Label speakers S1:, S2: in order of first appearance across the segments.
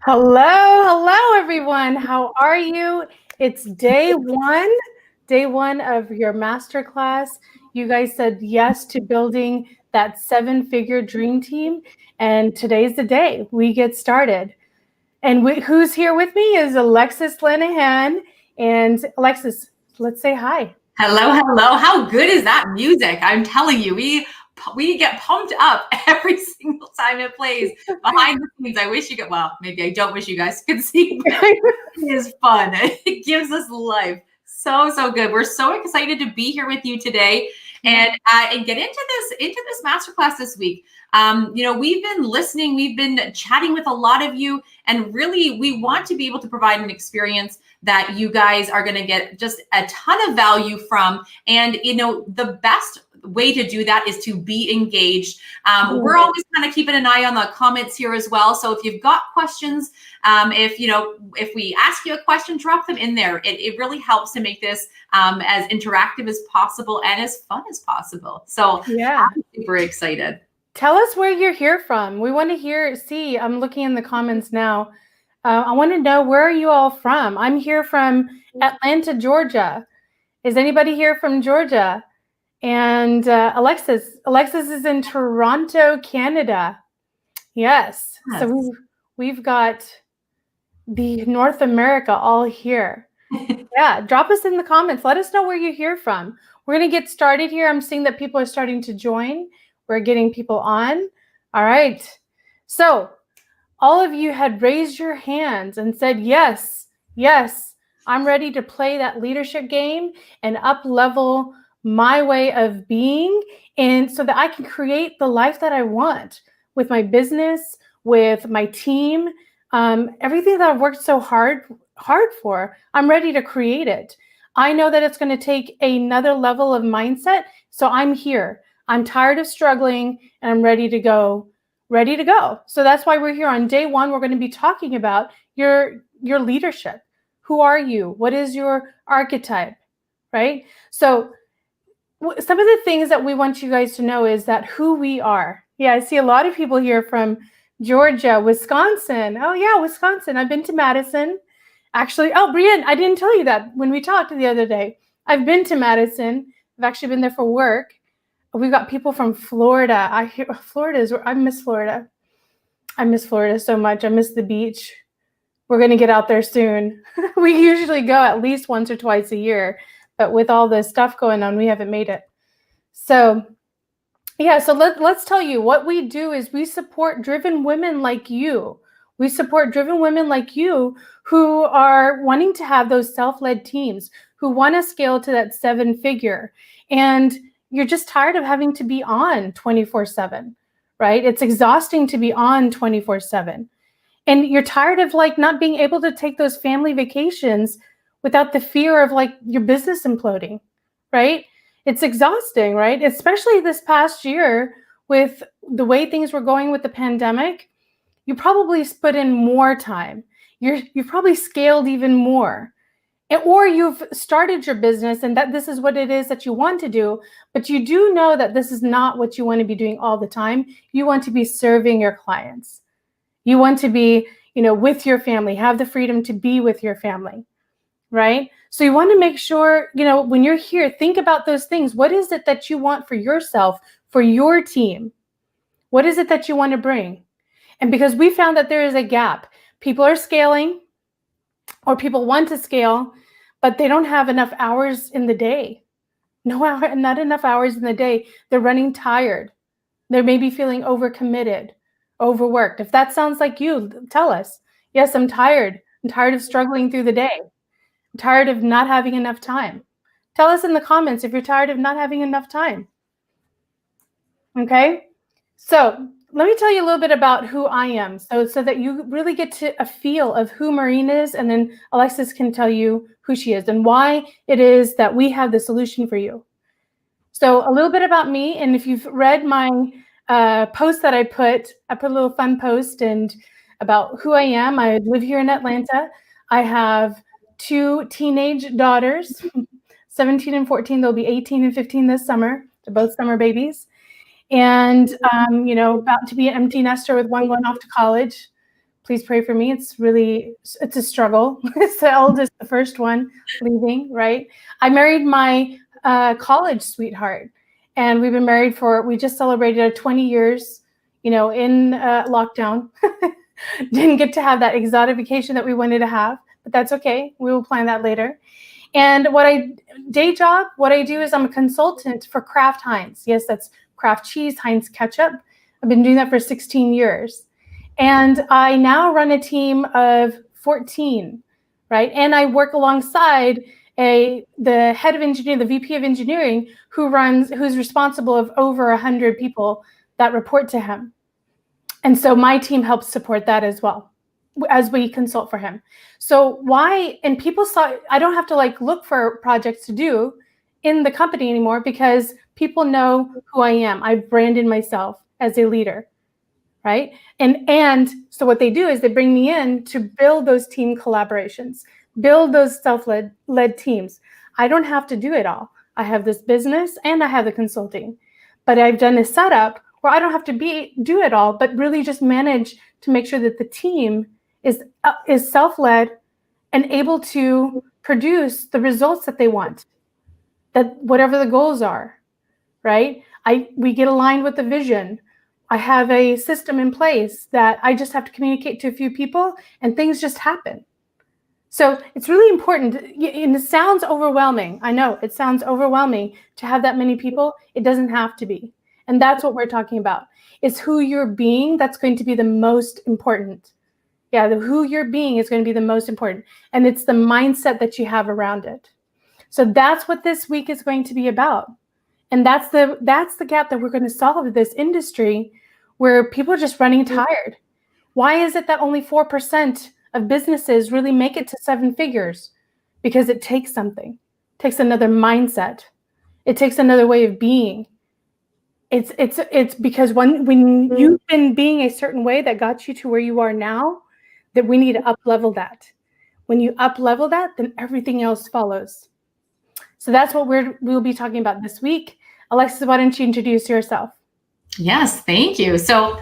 S1: Hello, everyone. How are you? It's day one of your masterclass. You guys said yes to building that 7-figure dream team, and today's the day we get started. And who's here with me is Alexis Lenihan. And Alexis, let's say hi.
S2: Hello. How good is that music? I'm telling you, we get pumped up every single time it plays behind the scenes. I wish you could, well, maybe I don't wish you guys could see, but it is fun. It gives us life. So good. We're so excited to be here with you today and get into this masterclass this week. We've been listening, we've been chatting with a lot of you, and really we want to be able to provide an experience that you guys are going to get just a ton of value from. And, the best way to do that is to be engaged. We're always kind of keeping an eye on the comments here as well. So if you've got questions, if we ask you a question, drop them in there. It really helps to make this as interactive as possible and as fun as possible. So
S1: yeah,
S2: I'm super excited.
S1: Tell us where you're here from. We want to see, I'm looking in the comments now. I want to know, where are you all from? I'm here from Atlanta, Georgia. Is anybody here from Georgia? And Alexis is in Toronto, Canada. Yes. So we've got the North America all here. Yeah, drop us in the comments. Let us know where you're here from. We're going to get started here. I'm seeing that people are starting to join. We're getting people on. All right. So all of you had raised your hands and said, yes, I'm ready to play that leadership game and up-level my way of being, and so that I can create the life that I want with my business, with my team, everything that I've worked so hard for. I'm ready to create it. I know that it's going to take another level of mindset, so I'm here. I'm tired of struggling, and I'm ready to go. So that's why we're here on day one. We're going to be talking about your leadership. Who are you? What is your archetype, right? So some of the things that we want you guys to know is that who we are. Yeah, I see a lot of people here from Georgia, Wisconsin. Oh yeah, Wisconsin. I've been to Madison. Actually, Brian, I didn't tell you that when we talked the other day. I've been to Madison. I've actually been there for work. We've got people from Florida. I miss Florida. I miss Florida so much. I miss the beach. We're going to get out there soon. We usually go at least once or twice a year, but with all this stuff going on, we haven't made it. So yeah, so let's tell you what we do is we support driven women like you. We support driven women like you who are wanting to have those self-led teams, who want to scale to that 7-figure. And you're just tired of having to be on 24/7, right? It's exhausting to be on 24/7. And you're tired of not being able to take those family vacations without the fear of your business imploding, right? It's exhausting, right? Especially this past year with the way things were going with the pandemic. You probably put in more time. You've probably scaled even more. Or you've started your business and that this is what it is that you want to do, but you do know that this is not what you want to be doing all the time. You want to be serving your clients. You want to be, with your family, have the freedom to be with your family, right? So you want to make sure, when you're here, think about those things. What is it that you want for yourself, for your team? What is it that you want to bring? And because we found that there is a gap, people are scaling or people want to scale, but they don't have enough hours in the day. Not enough hours in the day. They're running tired. They may be feeling overcommitted, overworked. If that sounds like you, tell us. Yes, I'm tired. I'm tired of struggling through the day. I'm tired of not having enough time. Tell us in the comments if you're tired of not having enough time. Okay? So let me tell you a little bit about who I am so that you really get to a feel of who Mehreen is, and then Alexis can tell you who she is and why it is that we have the solution for you. So a little bit about me, and if you've read my post that I put a little fun post and about who I am. I live here in Atlanta. I have 2 teenage daughters, 17 and 14. They'll be 18 and 15 this summer. They're both summer babies. And, about to be an empty nester with one going off to college. Please pray for me. It's a struggle. It's the eldest, the first one leaving, right? I married my college sweetheart, and we've been married we just celebrated our 20 years, in lockdown. Didn't get to have that exotic vacation that we wanted to have, but that's okay. We will plan that later. And what I do is I'm a consultant for Kraft Heinz. Yes, that's Kraft cheese, Heinz ketchup. I've been doing that for 16 years. And I now run a team of 14, right? And I work alongside the head of engineering, the VP of engineering, who's responsible of over 100 people that report to him. And so my team helps support that as well, as we consult for him. So people saw, I don't have to look for projects to do in the company anymore, because people know who I am. I've branded myself as a leader, right? And so what they do is they bring me in to build those team collaborations, build those self-led teams. I don't have to do it all. I have this business and I have the consulting, but I've done a setup where I don't have to do it all, but really just manage to make sure that the team is self-led and able to produce the results that they want, that whatever the goals are, right? We get aligned with the vision. I have a system in place that I just have to communicate to a few people and things just happen. So it's really important, and it sounds overwhelming. I know it sounds overwhelming to have that many people. It doesn't have to be. And that's what we're talking about. It's who you're being that's going to be the most important. Yeah, who you're being is going to be the most important. And it's the mindset that you have around it. So that's what this week is going to be about. And that's the gap that we're going to solve in this industry, where people are just running tired. Why is it that only 4% of businesses really make it to 7 figures? Because it takes something. It takes another mindset. It takes another way of being. It's because when you've been being a certain way that got you to where you are now, that we need to up-level that. When you up-level that, then everything else follows. So that's what we'll be talking about this week. Alexis, why don't you introduce yourself?
S2: Yes, thank you. So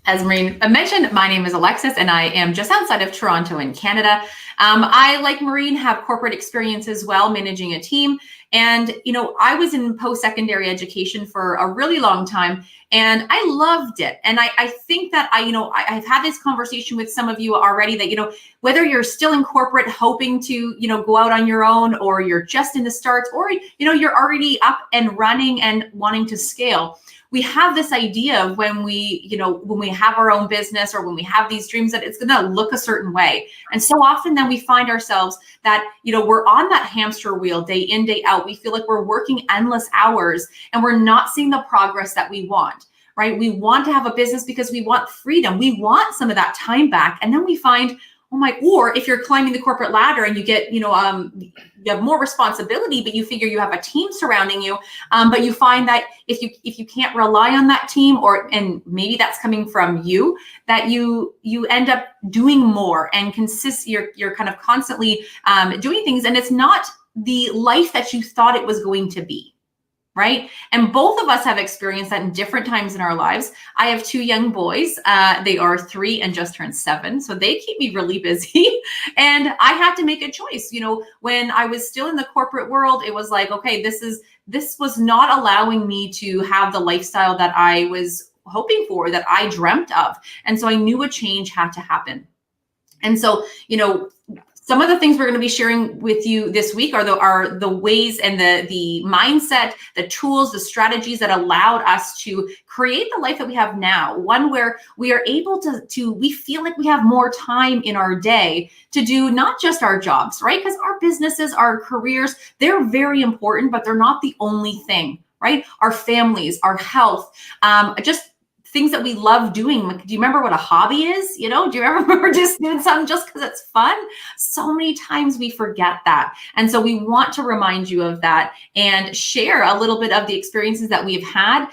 S2: as Mehreen mentioned, my name is Alexis, and I am just outside of Toronto in Canada. I, like Mehreen, have corporate experience as well, managing a team. And, I was in post-secondary education for a really long time, and I loved it. And I think that I've had this conversation with some of you already that, whether you're still in corporate hoping to, go out on your own, or you're just in the starts, or, you're already up and running and wanting to scale. We have this idea of when we have our own business, or when we have these dreams, that it's going to look a certain way. And so often then we find ourselves that, we're on that hamster wheel day in, day out. We feel like we're working endless hours and we're not seeing the progress that we want, right? We want to have a business because we want freedom. We want some of that time back. And then we find, or if you're climbing the corporate ladder and you get, you have more responsibility, but you figure you have a team surrounding you. But you find that if you can't rely on that team, and maybe that's coming from you, that you end up doing more and you're kind of constantly doing things, and it's not the life that you thought it was going to be. Right? And both of us have experienced that in different times in our lives. I have 2 young boys. They are 3 and just turned 7. So they keep me really busy. And I had to make a choice. When I was still in the corporate world, it was like, okay, this was not allowing me to have the lifestyle that I was hoping for, that I dreamt of. And so I knew a change had to happen. And so, some of the things we're going to be sharing with you this week are the ways and the mindset, the tools, the strategies that allowed us to create the life that we have now. One where we are able we feel like we have more time in our day to do not just our jobs, right? Because our businesses, our careers, they're very important, but they're not the only thing, right? Our families, our health, just things that we love doing. Do you remember what a hobby is? Do you remember just doing something just because it's fun? So many times we forget that. And so we want to remind you of that and share a little bit of the experiences that we've had.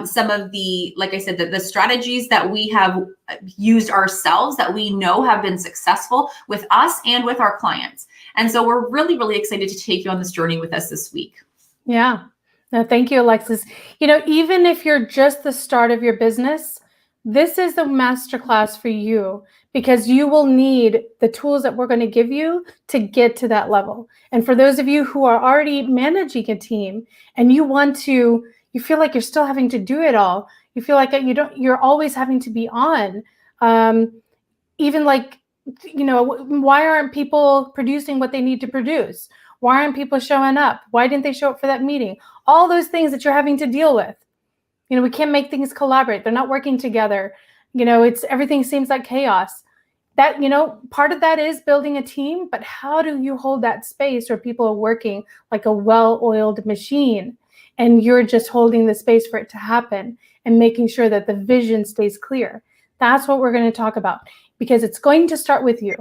S2: Some of the, like I said, the strategies that we have used ourselves that we know have been successful with us and with our clients. And so we're really, really excited to take you on this journey with us this week.
S1: Yeah. No, thank you, Alexis. Even if you're just the start of your business, this is the masterclass for you, because you will need the tools that we're going to give you to get to that level. And for those of you who are already managing a team and you feel like you're still having to do it all, you feel like you're always having to be on, even like, why aren't people producing what they need to produce? Why aren't people showing up? Why didn't they show up for that meeting? All those things that you're having to deal with. We can't make things collaborate. They're not working together. Everything seems like chaos. That, part of that is building a team, but how do you hold that space where people are working like a well-oiled machine and you're just holding the space for it to happen and making sure that the vision stays clear? That's what we're going to talk about, because it's going to start with you.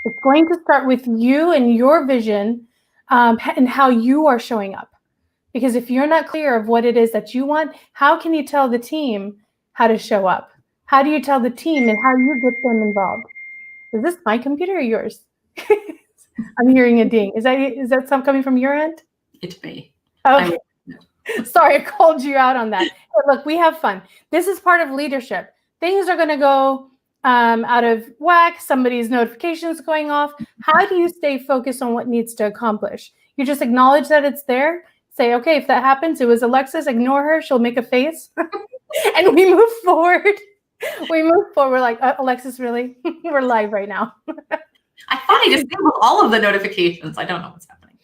S1: It's going to start with you and your vision, and how you are showing up. Because if you're not clear of what it is that you want, how can you tell the team how to show up? How do you tell the team and how you get them involved? Is this my computer or yours? I'm hearing a ding. Is that something coming from your end?
S2: It's me.
S1: Okay. Sorry, I called you out on that. But look, we have fun. This is part of leadership. Things are going to go out of whack. Somebody's notifications going off. How do you stay focused on what needs to accomplish? You just acknowledge that it's there. Say, okay, if that happens, it was Alexis, ignore her. She'll make a face. And we move forward. We're like, Alexis, really? We're live right now.
S2: I thought I disabled all of the notifications. I don't know what's happening.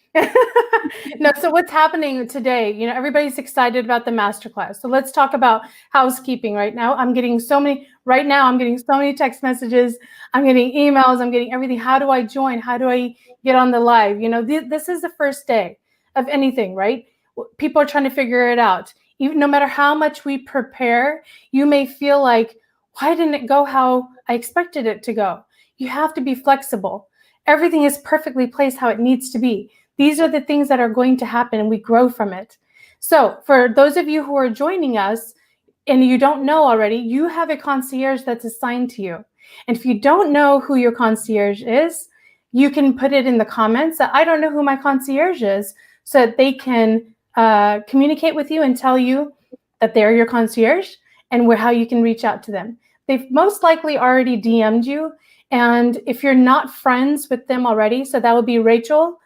S1: No, so what's happening today? Everybody's excited about the masterclass. So let's talk about housekeeping right now. I'm getting so many text messages. I'm getting emails. I'm getting everything. How do I join? How do I get on the live? This is the first day of anything, right? People are trying to figure it out. Even no matter how much we prepare, you may feel like, why didn't it go how I expected it to go? You have to be flexible. Everything is perfectly placed how it needs to be. These are the things that are going to happen, and we grow from it. So for those of you who are joining us and you don't know already, you have a concierge that's assigned to you. And if you don't know who your concierge is, you can put it in the comments that I don't know who my concierge is, so that they can communicate with you and tell you that they're your concierge and how you can reach out to them. They've most likely already DM'd you. And if you're not friends with them already, so that would be Rachel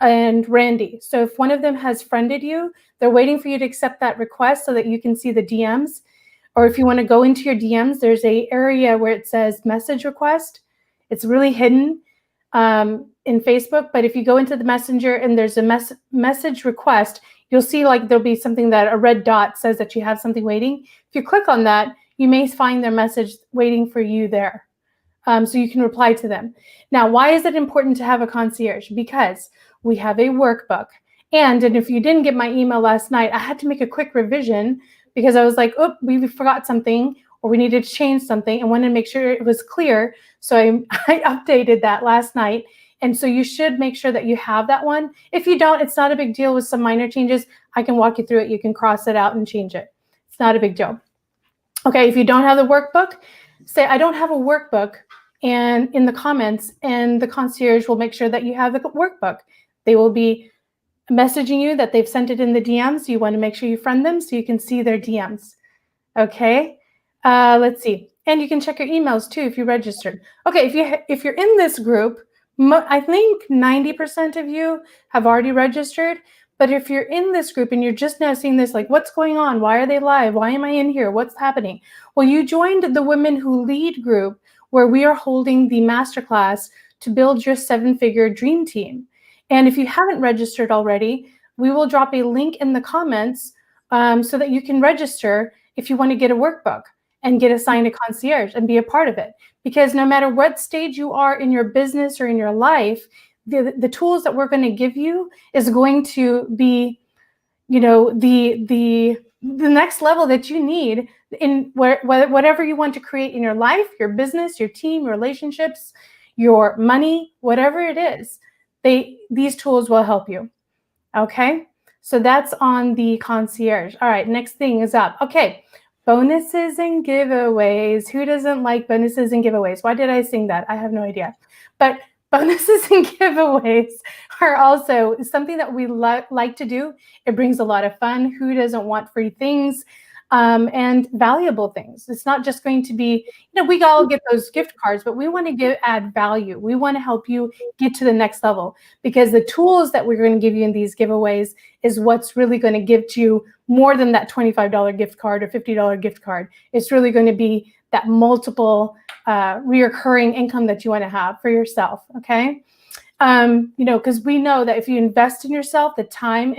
S1: and Randy. So if one of them has friended you, they're waiting for you to accept that request so that you can see the DMs. Or if you want to go into your DMs, there's an area where it says message request. It's really hidden in Facebook, but if you go into the messenger and there's a message request, you'll see like there'll be something that a red dot says that you have something waiting. If you click on that, you may find their message waiting for you there. So you can reply to them. Now, why is it important to have a concierge? Because we have a workbook. And if you didn't get my email last night, I had to make a quick revision because I was like, oh, we forgot something, or we needed to change something, and wanted to make sure it was clear. So I updated that last night. And so you should make sure that you have that one. If you don't, it's not a big deal with some minor changes. I can walk you through it. You can cross it out and change it. It's not a big deal. Okay, if you don't have the workbook, say, I don't have a workbook, and in the comments, and the concierge will make sure that you have the workbook. They will be messaging you that they've sent it in the DMs. You want to make sure you friend them so you can see their DMs. Okay, let's see. And you can check your emails too if you registered. Okay, if you're in this group, I think 90% of you have already registered. But if you're in this group and you're just now seeing this, like, what's going on? Why are they live? Why am I in here? What's happening? Well, you joined the Women Who Lead group, where we are holding the masterclass to build your 7-figure dream team. And if you haven't registered already, we will drop a link in the comments so that you can register if you want to get a workbook and get assigned a concierge and be a part of it. Because no matter what stage you are in your business or in your life, the tools that we're going to give you is going to be, the next level that you need in whatever you want to create in your life, your business, your team, your relationships, your money, whatever it is. These tools will help you. Okay, so that's on the concierge. All right, next thing is up. Okay, bonuses and giveaways. Who doesn't like bonuses and giveaways? Why did I sing that? I have no idea. But bonuses and giveaways are also something that we like to do. It brings a lot of fun. Who doesn't want free things? and valuable things. It's not just going to be, we all get those gift cards, but we want to add value. We want to help you get to the next level, because the tools that we're going to give you in these giveaways is what's really going to give you more than that $25 gift card or $50 gift card. It's really going to be that multiple reoccurring income that you want to have for yourself. Okay. Because we know that if you invest in yourself, the time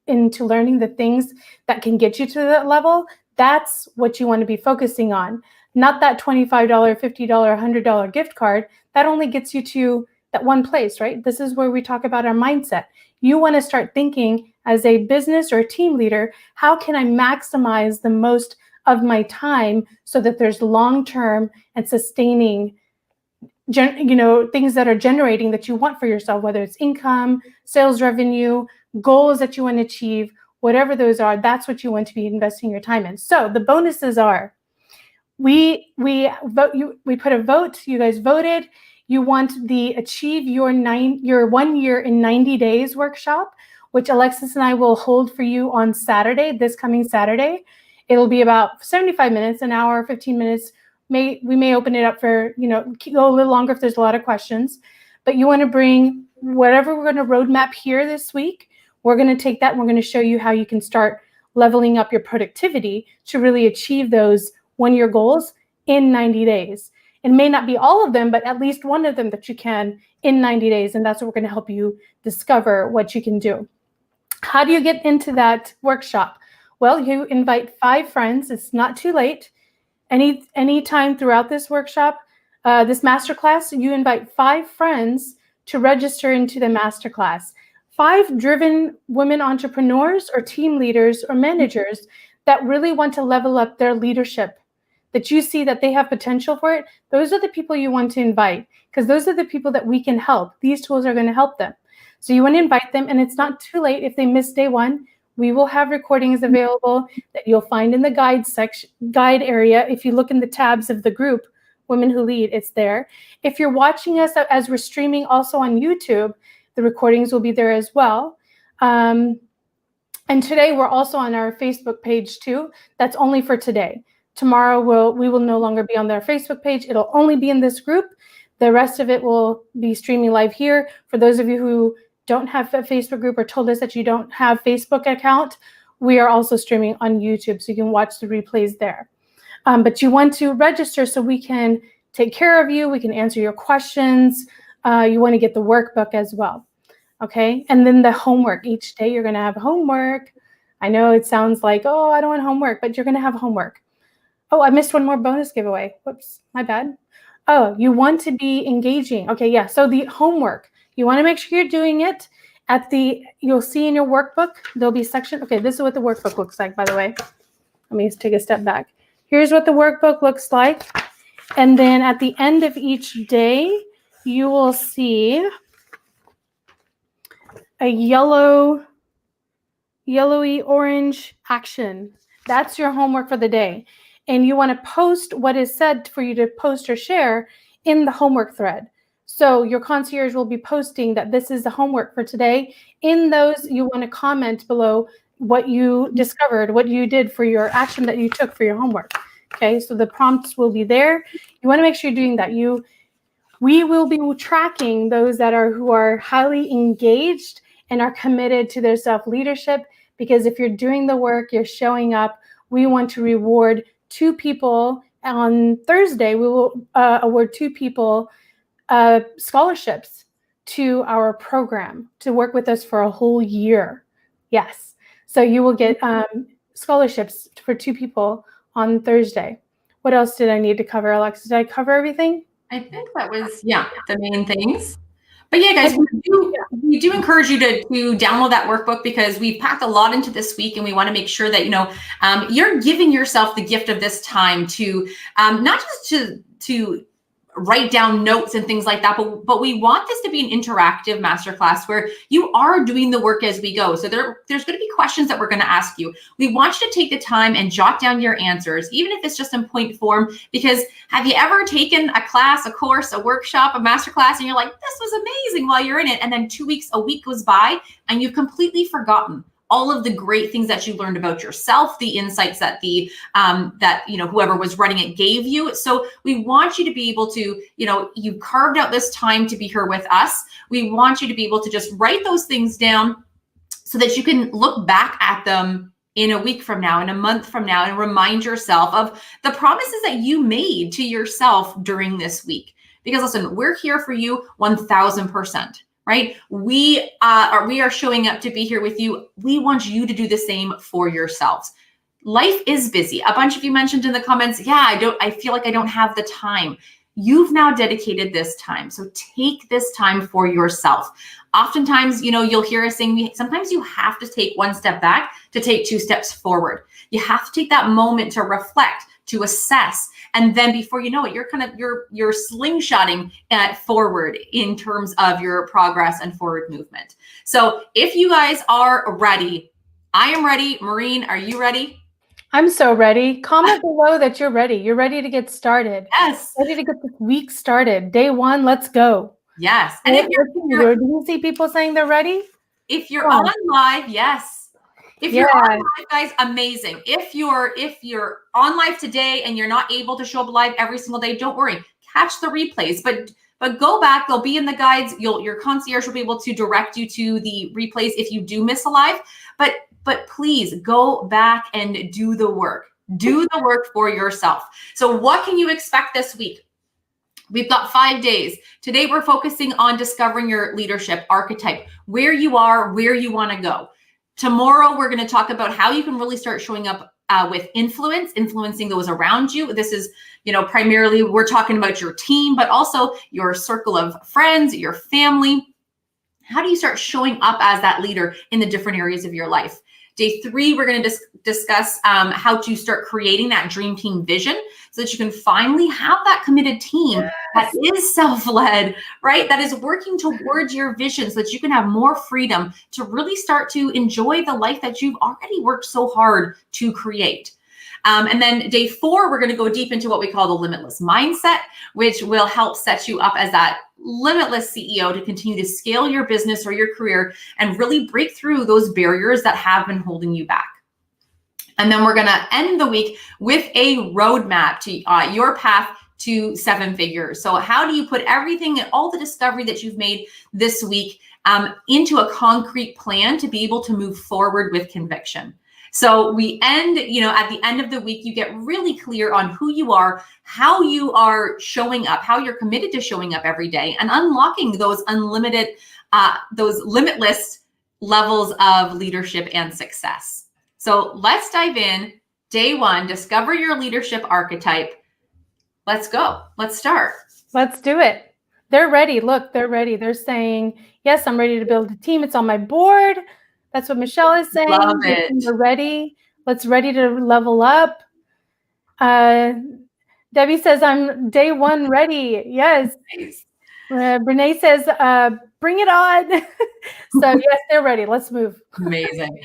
S1: into learning the things that can get you to that level, that's what you want to be focusing on. Not that $25, $50, $100 gift card. That only gets you to that one place, right? This is where we talk about our mindset. You want to start thinking as a business or a team leader, how can I maximize the most of my time so that there's long-term and sustaining things that are generating that you want for yourself, whether it's income, sales revenue, goals that you want to achieve, whatever those are, that's what you want to be investing your time in. So the bonuses are, we put a vote, you guys voted, you want the Achieve Your 1 Year in 90 Days workshop, which Alexis and I will hold for you on Saturday, this coming Saturday. It'll be about 75 minutes, an hour, 15 minutes. We may open it up for, go a little longer if there's a lot of questions, but you want to bring whatever we're going to roadmap here this week. We're going to take that and we're going to show you how you can start leveling up your productivity to really achieve those 1 year goals in 90 days. It may not be all of them, but at least one of them that you can in 90 days. And that's what we're going to help you discover what you can do. How do you get into that workshop? Well, you invite 5 friends. It's not too late. Any time throughout this workshop, this masterclass, you invite 5 friends to register into the masterclass. 5 driven women entrepreneurs or team leaders or managers that really want to level up their leadership, that you see that they have potential for it. Those are the people you want to invite, because those are the people that we can help. These tools are going to help them. So you want to invite them, and it's not too late if they miss day 1. We will have recordings available that you'll find in the guide area. If you look in the tabs of the group, Women Who Lead, it's there. If you're watching us as we're streaming also on YouTube, the recordings will be there as well. And today we're also on our Facebook page too. That's only for today. Tomorrow we will no longer be on their Facebook page. It'll only be in this group. The rest of it will be streaming live here. For those of you who don't have a Facebook group or told us that you don't have Facebook account, we are also streaming on YouTube, so you can watch the replays there. But you want to register so we can take care of you. We can answer your questions. You want to get the workbook as well. Okay. And then the homework. Each day you're going to have homework. I know it sounds like, oh, I don't want homework, but you're going to have homework. Oh, I missed one more bonus giveaway. Whoops, my bad. Oh, you want to be engaging. Okay, yeah. So the homework, you want to make sure you're doing it you'll see in your workbook, there'll be a section. Okay, this is what the workbook looks like, by the way. Let me take a step back. Here's what the workbook looks like. And then at the end of each day, you will see a yellowy orange action. That's your homework for the day. And you want to post what is said for you to post or share in the homework thread. So your concierge will be posting that this is the homework for today. In those, you want to comment below what you discovered, what you did for your action that you took for your homework. Okay, so the prompts will be there. You want to make sure you're doing that. We will be tracking those who are highly engaged and are committed to their self-leadership, because if you're doing the work, you're showing up, we want to reward 2 people. On Thursday, we will award 2 people scholarships to our program to work with us for a whole year. Yes. So you will get scholarships for 2 people on Thursday. What else did I need to cover, Alexis? Did I cover everything?
S2: I think that was, the main things. But yeah, guys, we do encourage you to download that workbook, because we've packed a lot into this week, and we want to make sure that, you're giving yourself the gift of this time to not just to write down notes and things like that, but we want this to be an interactive masterclass where you are doing the work as we go. So there's going to be questions that we're going to ask you. We want you to take the time and jot down your answers, even if it's just in point form, because have you ever taken a class, a course, a workshop, a masterclass, and you're like, this was amazing while you're in it, and then 2 weeks, a week goes by, and you've completely forgotten all of the great things that you learned about yourself, the insights that whoever was running it gave you. So we want you to be able to, you carved out this time to be here with us. We want you to be able to just write those things down so that you can look back at them in a week from now, in a month from now, and remind yourself of the promises that you made to yourself during this week. Because listen, we're here for you 1000%, right? We are showing up to be here with you. We want you to do the same for yourselves. Life is busy. A bunch of you mentioned in the comments, I feel like I don't have the time. You've now dedicated this time. So take this time for yourself. Oftentimes, you'll hear us saying, sometimes you have to take one step back to take 2 steps forward. You have to take that moment to reflect, to assess. And then before you know it, you're slingshotting forward in terms of your progress and forward movement. So if you guys are ready, I am ready. Mehreen, are you ready?
S1: I'm so ready. Comment below that you're ready. You're ready to get started.
S2: Yes.
S1: Ready to get this week started. Day 1, let's go.
S2: Yes. And
S1: do you see people saying they're ready?
S2: If you're on live, yes. If you're on live, guys, amazing. If you're on live today and you're not able to show up live every single day, don't worry. Catch the replays, but go back. They'll be in the guides. Your concierge will be able to direct you to the replays if you do miss a live. But please go back and do the work. Do the work for yourself. So what can you expect this week? We've got 5 days. Today, we're focusing on discovering your leadership archetype, where you are, where you want to go. Tomorrow, we're going to talk about how you can really start showing up with influencing those around you. This is, primarily we're talking about your team, but also your circle of friends, your family. How do you start showing up as that leader in the different areas of your life? Day 3, we're going to discuss how to start creating that dream team vision so that you can finally have that committed team that is self-led, right? That is working towards your vision so that you can have more freedom to really start to enjoy the life that you've already worked so hard to create. And then day 4, we're going to go deep into what we call the limitless mindset, which will help set you up as that limitless CEO to continue to scale your business or your career and really break through those barriers that have been holding you back. And then we're going to end the week with a roadmap to your path to 7 figures. So how do you put everything and all the discovery that you've made this week into a concrete plan to be able to move forward with conviction? So we end, at the end of the week, you get really clear on who you are, how you are showing up, how you're committed to showing up every day and unlocking those unlimited, those limitless levels of leadership and success. So let's dive in. Day 1, discover your leadership archetype. Let's go. Let's start.
S1: Let's do it. They're ready. Look, they're ready. They're saying, yes, I'm ready to build a team. It's on my board. That's what Michelle is saying.
S2: Love it.
S1: We're ready. Let's ready to level up. Debbie says, I'm day 1 ready. Yes.
S2: Nice.
S1: Renee says, bring it on. So yes, they're ready. Let's move.
S2: Amazing.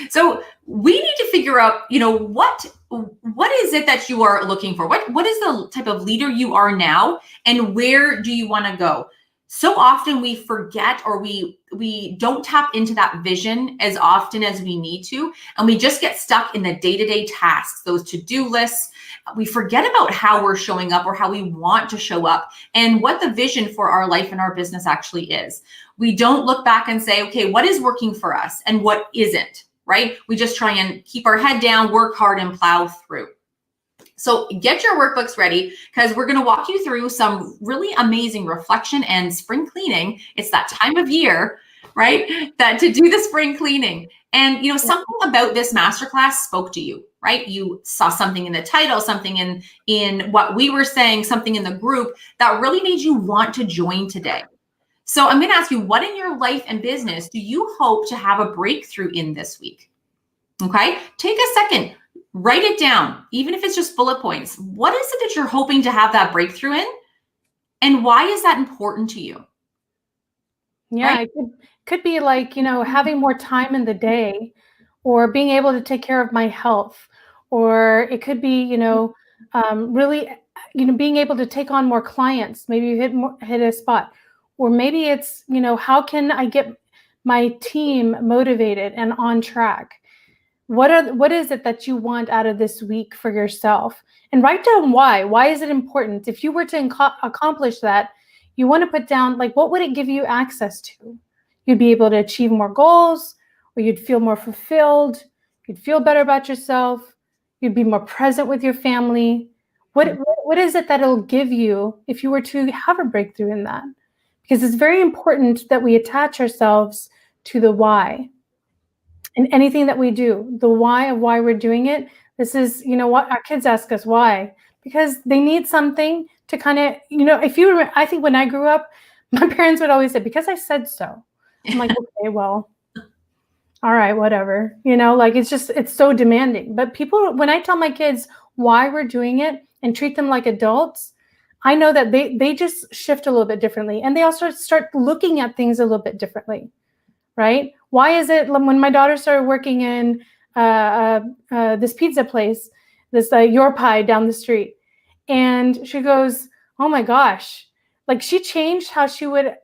S2: So we need to figure out, what is it that you are looking for? What is the type of leader you are now and where do you want to go? So often we forget or we don't tap into that vision as often as we need to. And we just get stuck in the day-to-day tasks, those to-do lists. We forget about how we're showing up or how we want to show up and what the vision for our life and our business actually is. We don't look back and say, okay, what is working for us and what isn't, right? We just try and keep our head down, work hard and plow through. So get your workbooks ready because we're going to walk you through some really amazing reflection and spring cleaning. It's that time of year, right? That to do the spring cleaning. And, something about this masterclass spoke to you, right? You saw something in the title, something in what we were saying, something in the group that really made you want to join today. So I'm going to ask you, what in your life and business do you hope to have a breakthrough in this week? Okay. Take a second. Write it down, even if it's just bullet points. What is it that you're hoping to have that breakthrough in? And why is that important to you?
S1: Yeah, right? It could be like, having more time in the day or being able to take care of my health. Or it could be, really, being able to take on more clients. Maybe you hit a spot. Or maybe it's, how can I get my team motivated and on track? What is it that you want out of this week for yourself? And write down why. Why is it important? If you were to accomplish that, you want to put down, like, what would it give you access to? You'd be able to achieve more goals, or you'd feel more fulfilled. You'd feel better about yourself. You'd be more present with your family. What is it that it'll give you if you were to have a breakthrough in that? Because it's very important that we attach ourselves to the why. In anything that we do, the why of why we're doing it. This is, what our kids ask us why, because they need something to kind of, I think when I grew up, my parents would always say, because I said so. I'm like, okay, well, all right, whatever, it's so demanding. But when I tell my kids why we're doing it and treat them like adults, I know that they just shift a little bit differently, and they also start looking at things a little bit differently. Right? Why is it when my daughter started working in this pizza place, this Your Pie down the street, and she goes, oh my gosh, like she changed how she would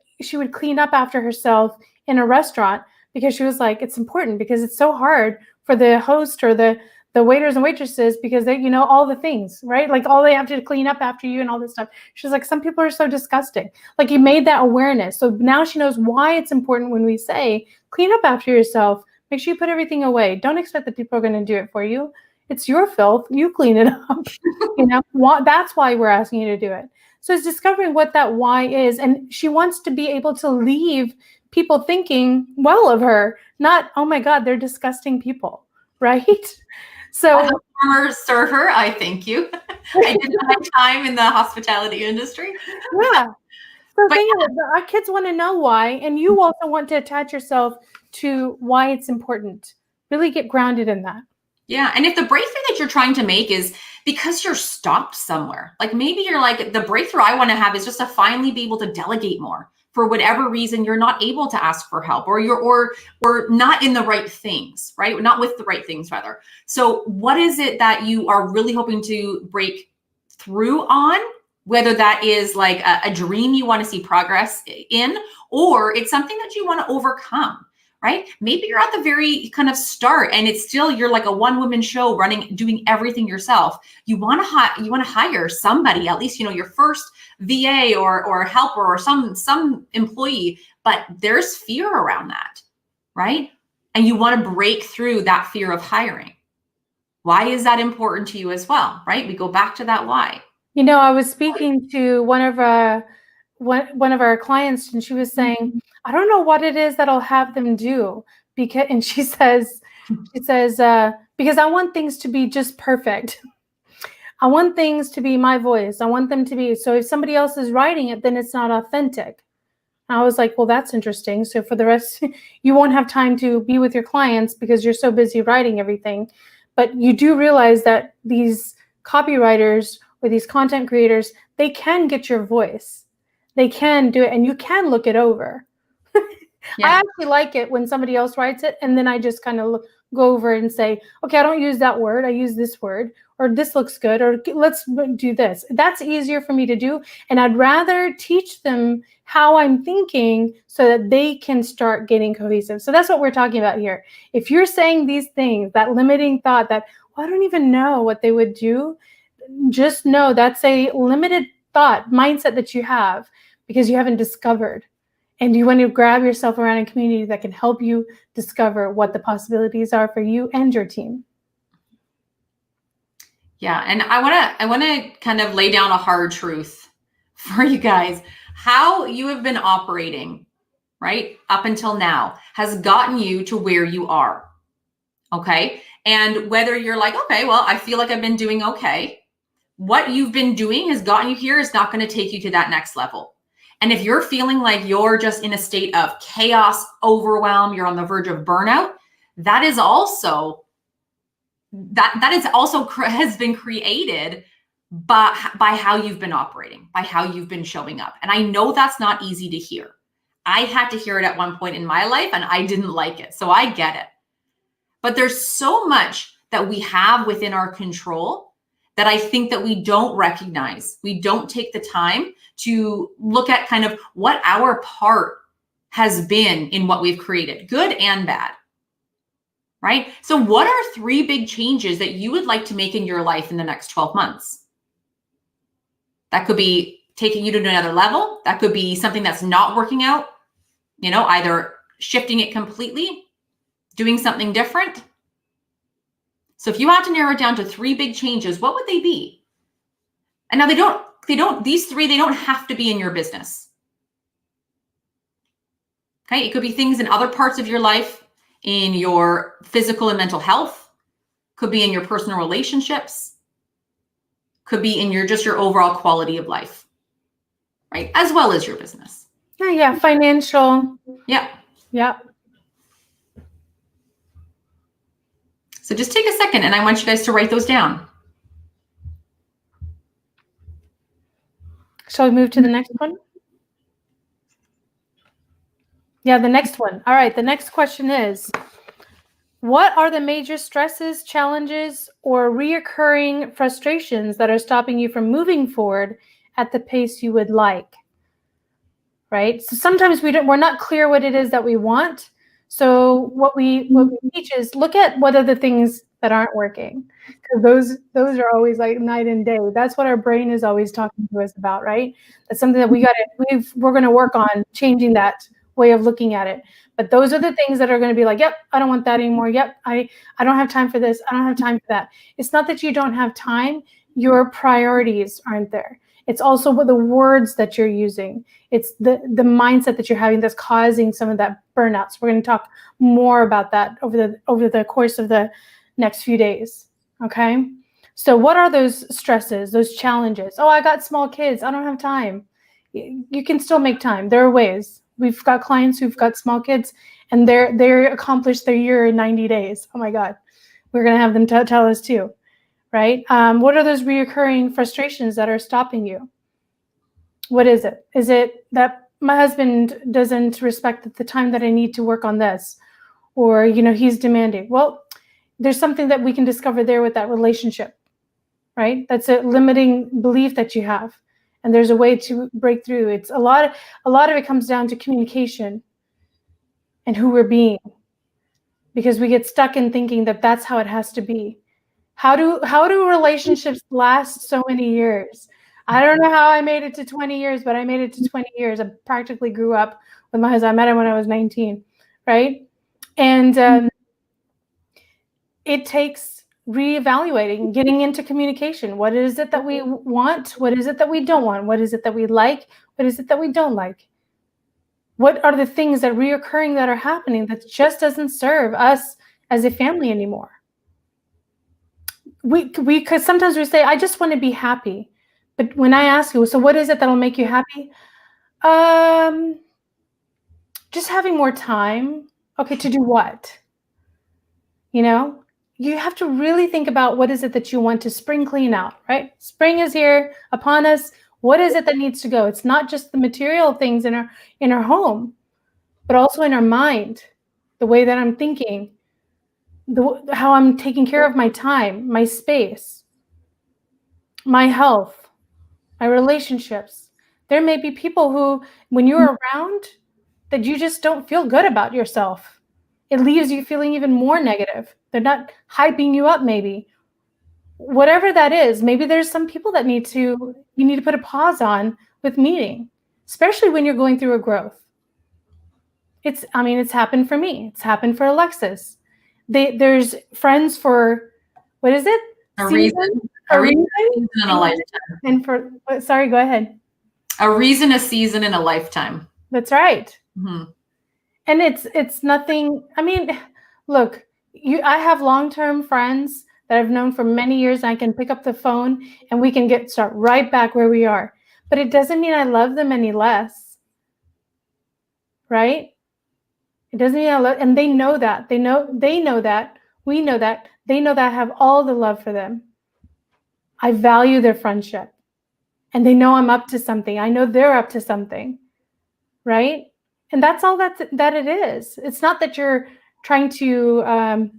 S1: clean up after herself in a restaurant, because she was like, it's important because it's so hard for the host or the waiters and waitresses, because they, all the things, right? Like all they have to clean up after you and all this stuff. She's like, some people are so disgusting. Like you made that awareness. So now she knows why it's important when we say, clean up after yourself. Make sure you put everything away. Don't expect that people are going to do it for you. It's your filth. You clean it up. That's why we're asking you to do it. So it's discovering what that why is. And she wants to be able to leave people thinking well of her, not, oh my God, they're disgusting people, right? So,
S2: as a former server, I thank you. I did my time in the hospitality industry.
S1: Yeah. So our kids want to know why, and you also want to attach yourself to why it's important. Really get grounded in that.
S2: Yeah. And if the breakthrough that you're trying to make is because you're stopped somewhere, like maybe you're like, the breakthrough I want to have is just to finally be able to delegate more. For whatever reason, you're not able to ask for help, or you're not in the right things, right? Not with the right things, rather. So what is it that you are really hoping to break through on? Whether that is like a dream you want to see progress in, or it's something that you want to overcome, right? Maybe you're at the very kind of start and it's still, you're like a one-woman show doing everything yourself. You want to hire somebody, at least, your first VA or helper or some employee, but there's fear around that, right? And you want to break through that fear of hiring. Why is that important to you as well, right? We go back to that why.
S1: I was speaking to one of our clients, and she was saying, I don't know what it is that I'll have them do, and she says, because I want things to be just perfect. I want things to be my voice. I want them to be, so if somebody else is writing it, then it's not authentic. I was like, well, that's interesting. So for the rest, you won't have time to be with your clients because you're so busy writing everything. But you do realize that these copywriters or these content creators, they can get your voice. They can do it, and you can look it over. Yeah. I actually like it when somebody else writes it, and then I just kind of go over and say, okay, I don't use that word. I use this word, or this looks good, or let's do this. That's easier for me to do. And I'd rather teach them how I'm thinking so that they can start getting cohesive. So that's what we're talking about here. If you're saying these things, that limiting thought that, well, I don't even know what they would do, just know that's a limited thought mindset that you have because you haven't discovered. And you want to grab yourself around a community that can help you discover what the possibilities are for you and your team.
S2: Yeah, and I want to kind of lay down a hard truth for you guys. How you have been operating, right, up until now has gotten you to where you are. Okay? And whether you're like, okay, well, I feel like I've been doing okay. What you've been doing has gotten you here is not going to take you to that next level. And if you're feeling like you're just in a state of chaos, overwhelm, you're on the verge of burnout, that is also has been created by how you've been operating, by how you've been showing up. And I know that's not easy to hear. I had to hear it at one point in my life and I didn't like it. So I get it. But there's so much that we have within our control that I think that we don't recognize. We don't take the time to look at kind of what our part has been in what we've created, good and bad, right? So what are 3 big changes that you would like to make in your life in the next 12 months? That could be taking you to another level. That could be something that's not working out, either shifting it completely, doing something different. So if you had to narrow it down to 3 big changes, what would they be? And now these 3, they don't have to be in your business. Okay, it could be things in other parts of your life, in your physical and mental health, could be in your personal relationships, could be in your overall quality of life, right? As well as your business.
S1: Yeah, financial.
S2: Yeah.
S1: Yeah.
S2: So just take a second and I want you guys to write those down.
S1: Shall we move to the next one? Yeah, the next one. All right, the next question is, what are the major stresses, challenges, or reoccurring frustrations that are stopping you from moving forward at the pace you would like? Right? So sometimes we're not clear what it is that we want. So what we teach is look at what are the things that aren't working, because those are always like night and day. That's what our brain is always talking to us about, right? That's something that we're going to work on changing that way of looking at it. But those are the things that are going to be like, yep, I don't want that anymore. Yep, I don't have time for this. I don't have time for that. It's not that you don't have time. Your priorities aren't there. It's also what the words that you're using. It's the mindset that you're having that's causing some of that burnout. So we're going to talk more about that over the course of the next few days. Okay. So what are those stresses, those challenges? Oh, I got small kids. I don't have time. You can still make time. There are ways. We've got clients who've got small kids and they're accomplished their year in 90 days. Oh my God. We're going to have them tell us too. Right? What are those reoccurring frustrations that are stopping you? What is it? Is it that my husband doesn't respect the time that I need to work on this? Or, he's demanding. Well, there's something that we can discover there with that relationship, right? That's a limiting belief that you have. And there's a way to break through. It's a lot of it comes down to communication and who we're being, because we get stuck in thinking that that's how it has to be. How do relationships last so many years? I don't know how I made it to 20 years, but I made it to 20 years. I practically grew up with my husband. I met him when I was 19, right? And it takes reevaluating, getting into communication. What is it that we want? What is it that we don't want? What is it that we like? What is it that we don't like? What are the things that reoccurring that are happening that just doesn't serve us as a family anymore? Because sometimes we say, I just want to be happy. But when I ask you, so what is it that'll make you happy? Just having more time. Okay, to do what? You have to really think about what is it that you want to spring clean out, right? Spring is here upon us. What is it that needs to go? It's not just the material things in our home, but also in our mind, the way that I'm thinking, how I'm taking care of my time, my space, my health, my relationships. There may be people who, when you're around, that you just don't feel good about yourself. It leaves you feeling even more negative. They're not hyping you up, maybe. Whatever that is, maybe there's some people that you need to put a pause on with meeting, especially when you're going through a growth. It's happened for me. It's happened for Alexis. There's friends for, what is it?
S2: A reason in a lifetime.
S1: And sorry, go ahead.
S2: A reason, a season, and a lifetime.
S1: That's right.
S2: Mm-hmm.
S1: And it's nothing. Look, I have long-term friends that I've known for many years. I can pick up the phone and we can start right back where we are. But it doesn't mean I love them any less. Right? It doesn't mean I love, and they know that. They know that. We know that. They know that I have all the love for them. I value their friendship. And they know I'm up to something. I know they're up to something. Right? And that's all that it is. It's not that you're trying to,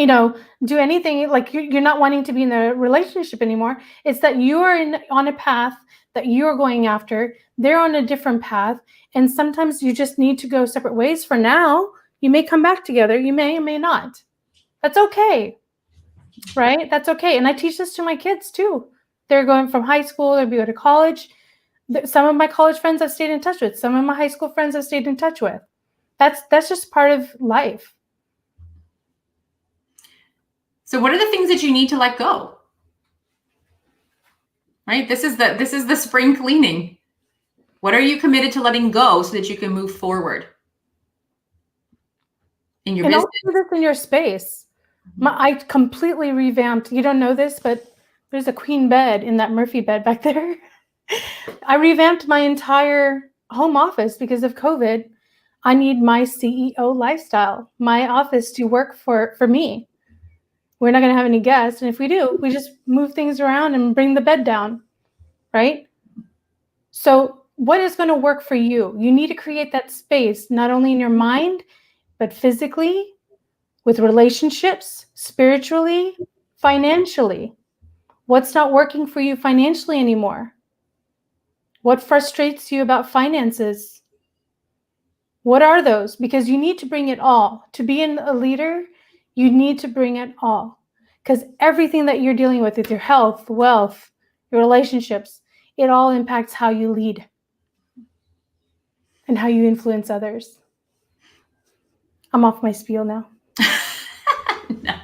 S1: do anything, like you're not wanting to be in a relationship anymore. It's that you are on a path that you're going after. They're on a different path. And sometimes you just need to go separate ways for now. You may come back together. You may not. That's okay. Right? That's okay. And I teach this to my kids too. They're going from high school, they'll go to college. Some of my college friends I've stayed in touch with. Some of my high school friends I've stayed in touch with. That's just part of life.
S2: So what are the things that you need to let go? Right? This is the spring cleaning. What are you committed to letting go so that you can move forward in your business?
S1: And also this in your space. I completely revamped. You don't know this, but there's a queen bed in that Murphy bed back there. I revamped my entire home office because of COVID. I need my CEO lifestyle, my office to work for me. We're not going to have any guests. And if we do, we just move things around and bring the bed down, right? So what is going to work for you? You need to create that space, not only in your mind, but physically, with relationships, spiritually, financially. What's not working for you financially anymore? What frustrates you about finances? What are those? Because you need to bring it all. To be a leader, you need to bring it all. Because everything that you're dealing with your health, wealth, your relationships, it all impacts how you lead and how you influence others. I'm off my spiel now.
S2: No.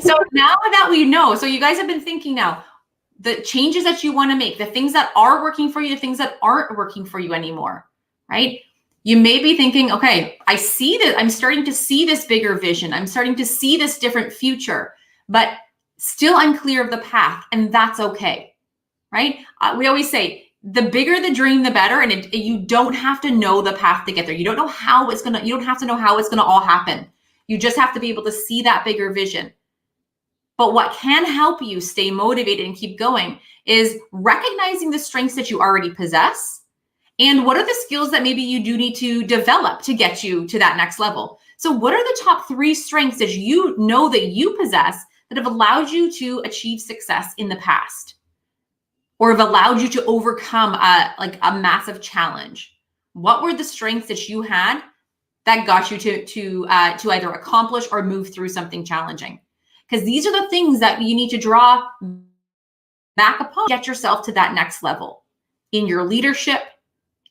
S2: So now that we know, so you guys have been thinking now, the changes that you want to make, the things that are working for you, the things that aren't working for you anymore, right? You may be thinking, okay, I see that I'm starting to see this bigger vision. I'm starting to see this different future, but still unclear of the path, and that's okay, right? We always say, the bigger the dream, the better, and you don't have to know the path to get there. You don't know how it's gonna. You don't have to know how it's gonna all happen. You just have to be able to see that bigger vision. But what can help you stay motivated and keep going is recognizing the strengths that you already possess. And what are the skills that maybe you do need to develop to get you to that next level? So what are the top 3 strengths that you know that you possess that have allowed you to achieve success in the past? Or have allowed you to overcome a massive challenge? What were the strengths that you had that got you to either accomplish or move through something challenging? Because these are the things that you need to draw back upon, get yourself to that next level in your leadership,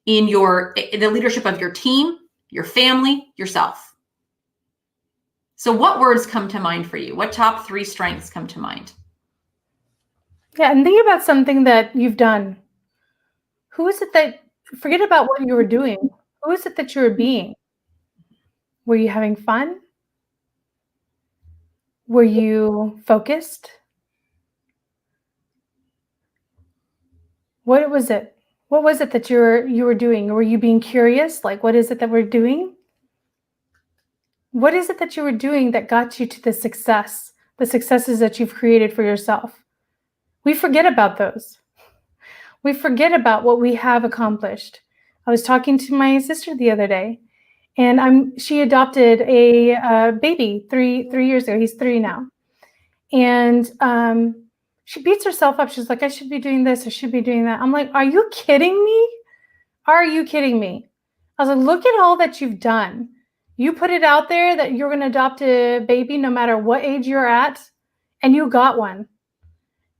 S2: in the leadership of your team, your family, yourself. So what words come to mind for you? What top 3 strengths come to mind?
S1: Yeah, and think about something that you've done. Who is it that, forget about what you were doing. Who is it that you were being? Were you having fun? Were you focused? What was it? What was it that you were doing? Were you being curious? Like, what is it that we're doing? What is it that you were doing that got you to the successes that you've created for yourself? We forget about those. We forget about what we have accomplished. I was talking to my sister the other day, and she adopted a baby 3 years ago. He's 3 now. And she beats herself up. She's like, I should be doing this. I should be doing that. I'm like, are you kidding me? Are you kidding me? I was like, look at all that you've done. You put it out there that you're going to adopt a baby no matter what age you're at, and you got one.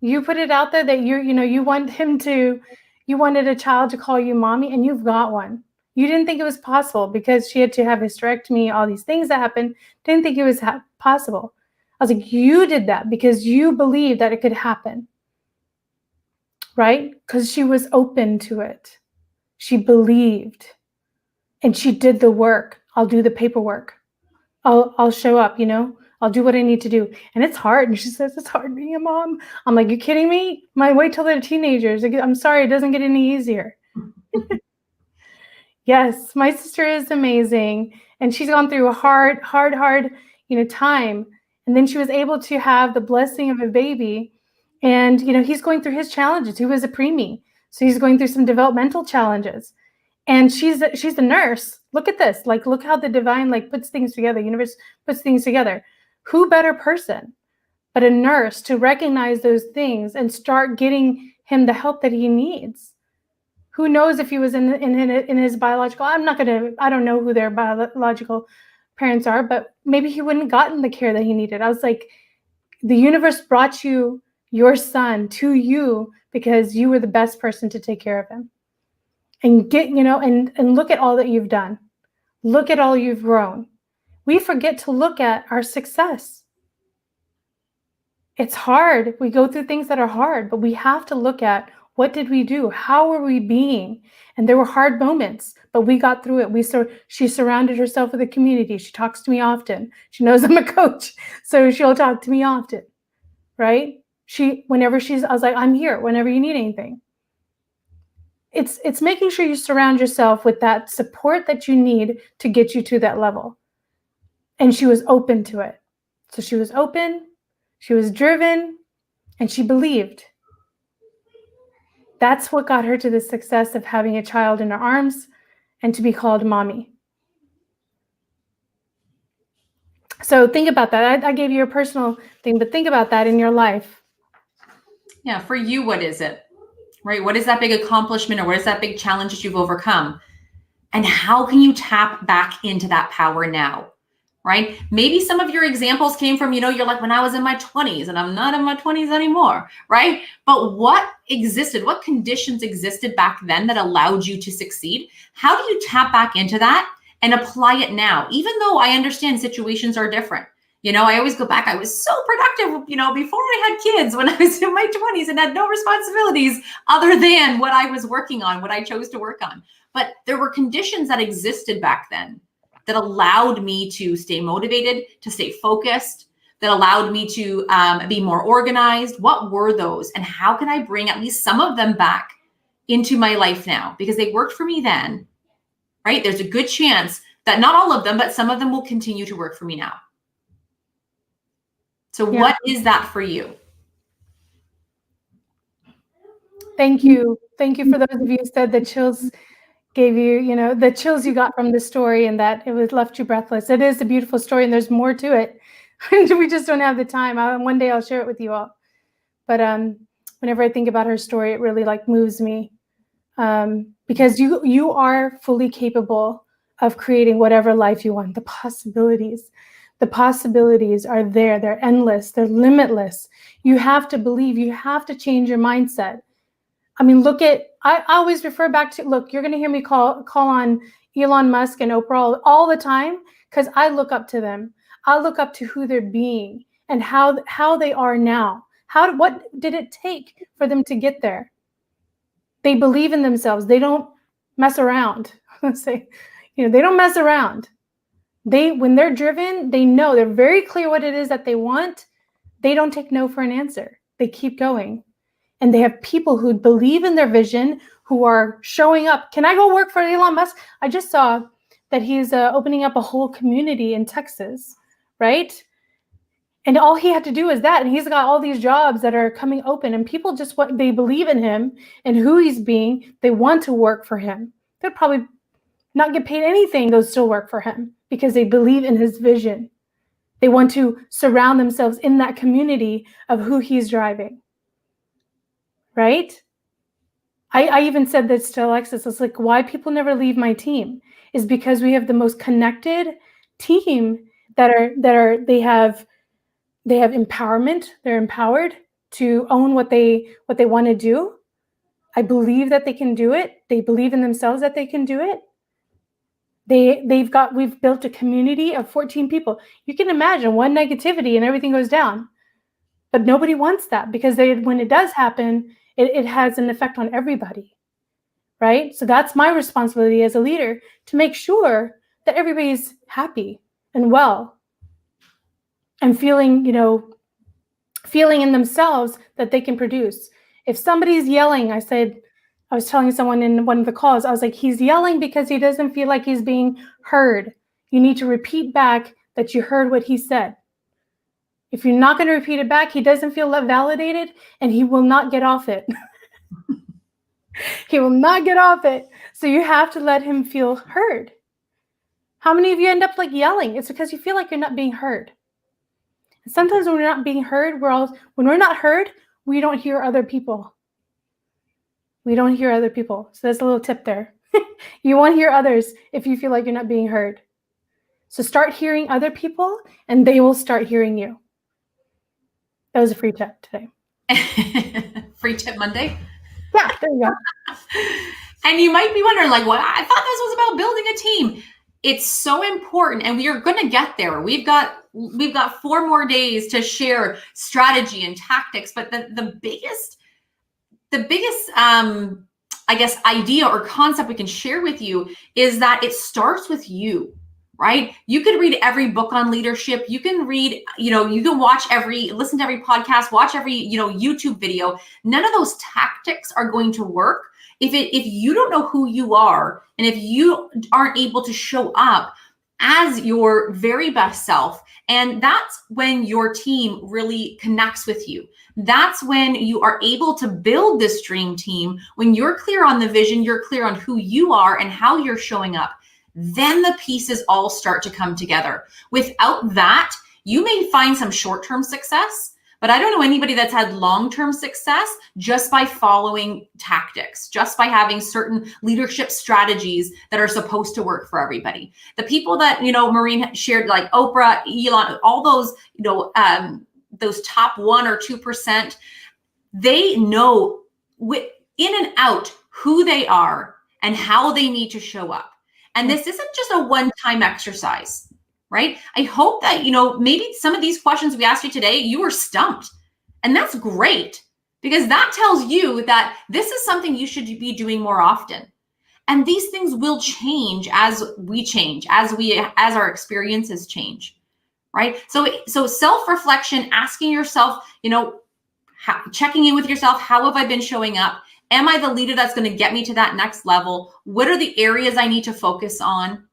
S1: You put it out there that you wanted a child to call you mommy, and you've got one. You didn't think it was possible because she had to have hysterectomy, all these things that happened. Didn't think it was possible. I was like, you did that because you believed that it could happen, right? Because she was open to it. She believed, and she did the work. I'll do the paperwork. I'll show up, I'll do what I need to do. And it's hard. And she says, it's hard being a mom. I'm like, you kidding me? Wait till they're teenagers. I'm sorry, it doesn't get any easier. Yes, my sister is amazing. And she's gone through a hard, time. And then she was able to have the blessing of a baby. And, he's going through his challenges. He was a preemie. So he's going through some developmental challenges. And she's a nurse. Look at this. Look how the divine puts things together. The universe puts things together. Who better person but a nurse to recognize those things and start getting him the help that he needs? Who knows if he was in his biological, I don't know who their biological parents are, but maybe he wouldn't have gotten the care that he needed. I was like, the universe brought your son to you because you were the best person to take care of him. And get, and look at all that you've done. Look at all you've grown. We forget to look at our success. It's hard. We go through things that are hard, but we have to look at, what did we do? How were we being? And there were hard moments, but we got through it. She surrounded herself with a community. She talks to me often. She knows I'm a coach, so she'll talk to me often, right? I was like, I'm here whenever you need anything. It's making sure you surround yourself with that support that you need to get you to that level. And she was open to it. So she was open, she was driven, and she believed. That's what got her to the success of having a child in her arms and to be called mommy. So think about that. I gave you a personal thing, but think about that in your life.
S2: Yeah, for you, what is it? Right? What is that big accomplishment, or what is that big challenge that you've overcome? And how can you tap back into that power now? Right? Maybe some of your examples came from, you're like, when I was in my 20s, and I'm not in my 20s anymore, right? But what conditions existed back then that allowed you to succeed? How do you tap back into that and apply it now? Even though I understand situations are different. I always go back. I was so productive, before I had kids, when I was in my 20s and had no responsibilities other than what I was working on, what I chose to work on. But there were conditions that existed back then that allowed me to stay motivated, to stay focused, that allowed me to be more organized. What were those? And how can I bring at least some of them back into my life now? Because they worked for me then, right? There's a good chance that not all of them, but some of them will continue to work for me now. So What is that for you?
S1: Thank you. Thank you for those of you who said the chills gave you, the chills you got from the story and that it left you breathless. It is a beautiful story and there's more to it. We just don't have the time. One day I'll share it with you all. But whenever I think about her story, it really moves me because you are fully capable of creating whatever life you want. The possibilities are there. They're endless. They're limitless. You have to believe. You have to change your mindset. I mean, I always refer back to, you're going to hear me call on Elon Musk and Oprah all the time because I look up to them. I look up to who they're being and how they are now. What did it take for them to get there? They believe in themselves. They don't mess around. They don't mess around. When they're driven, they know, they're very clear what it is that they want. They don't take no for an answer. They keep going. And they have people who believe in their vision, who are showing up. Can I go work for Elon Musk? I just saw that he's opening up a whole community in Texas, right? And all he had to do is that. And he's got all these jobs that are coming open. And people they believe in him and who he's being. They want to work for him. They'll probably not get paid anything. They'll still work for him because they believe in his vision. They want to surround themselves in that community of who he's driving. Right? I even said this to Alexis. It's like, why people never leave my team is because we have the most connected team they have empowerment. They're empowered to own what they want to do. I believe that they can do it. They believe in themselves that they can do it. We've built a community of 14 people. You can imagine one negativity and everything goes down. But nobody wants that because when it does happen, it has an effect on everybody, right? So that's my responsibility as a leader, to make sure that everybody's happy and well and feeling in themselves that they can produce. If somebody's yelling, I was telling someone in one of the calls, I was like, he's yelling because he doesn't feel like he's being heard. You need to repeat back that you heard what he said. If you're not going to repeat it back, he doesn't feel validated and he will not get off it. He will not get off it. So you have to let him feel heard. How many of you end up yelling? It's because you feel like you're not being heard. And sometimes when we're not being heard, when we're not heard, we don't hear other people. We don't hear other people. So that's a little tip there. You won't hear others if you feel like you're not being heard. So start hearing other people and they will start hearing you. That was a free tip today.
S2: Free tip Monday?
S1: Yeah, there you go.
S2: And you might be wondering, like, well, I thought this was about building a team. It's so important, and we are going to get there. We've got 4 more days to share strategy and tactics, but the biggest I guess idea or concept we can share with you is that it starts with you. Right? You could read every book on leadership. You can read, you can listen to every podcast, watch every, YouTube video. None of those tactics are going to work if you don't know who you are and if you aren't able to show up as your very best self. And that's when your team really connects with you. That's when you are able to build this dream team. When you're clear on the vision, you're clear on who you are and how you're showing up. Then the pieces all start to come together. Without that, you may find some short-term success, but I don't know anybody that's had long-term success just by following tactics, just by having certain leadership strategies that are supposed to work for everybody. The people that, Mehreen shared, like Oprah, Elon, all those, those top 1 or 2%, they know in and out who they are and how they need to show up. And this isn't just a one-time exercise, right? I hope that, maybe some of these questions we asked you today, you were stumped. And that's great because that tells you that this is something you should be doing more often. And these things will change as we change, as our experiences change, right? So self-reflection, asking yourself, checking in with yourself, how have I been showing up? Am I the leader that's going to get me to that next level? What are the areas I need to focus on?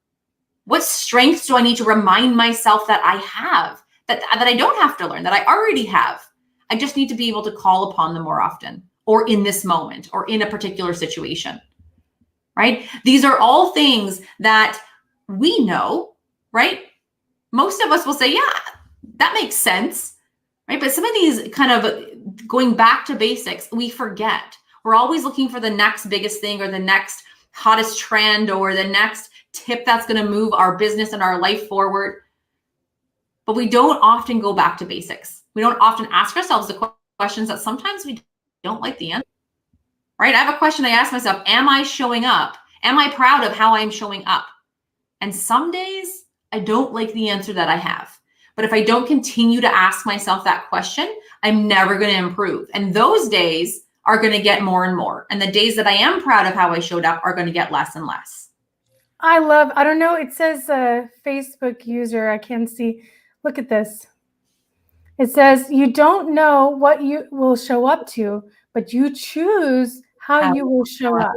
S2: What strengths do I need to remind myself that I have, that I don't have to learn, that I already have? I just need to be able to call upon them more often, or in this moment, or in a particular situation, right? These are all things that we know, right? Most of us will say, yeah, that makes sense, right? But some of these kind of going back to basics, we forget. We're always looking for the next biggest thing or the next hottest trend or the next tip that's going to move our business and our life forward. But we don't often go back to basics. We don't often ask ourselves the questions that sometimes we don't like the answer, right? I have a question I ask myself, am I showing up? Am I proud of how I'm showing up? And some days I don't like the answer that I have. But if I don't continue to ask myself that question, I'm never going to improve. And those days are going to get more and more. And the days that I am proud of how I showed up are going to get less and less.
S1: I don't know, it says Facebook user, I can't see. Look at this. It says, you don't know what you will show up to, but you choose how you will show up.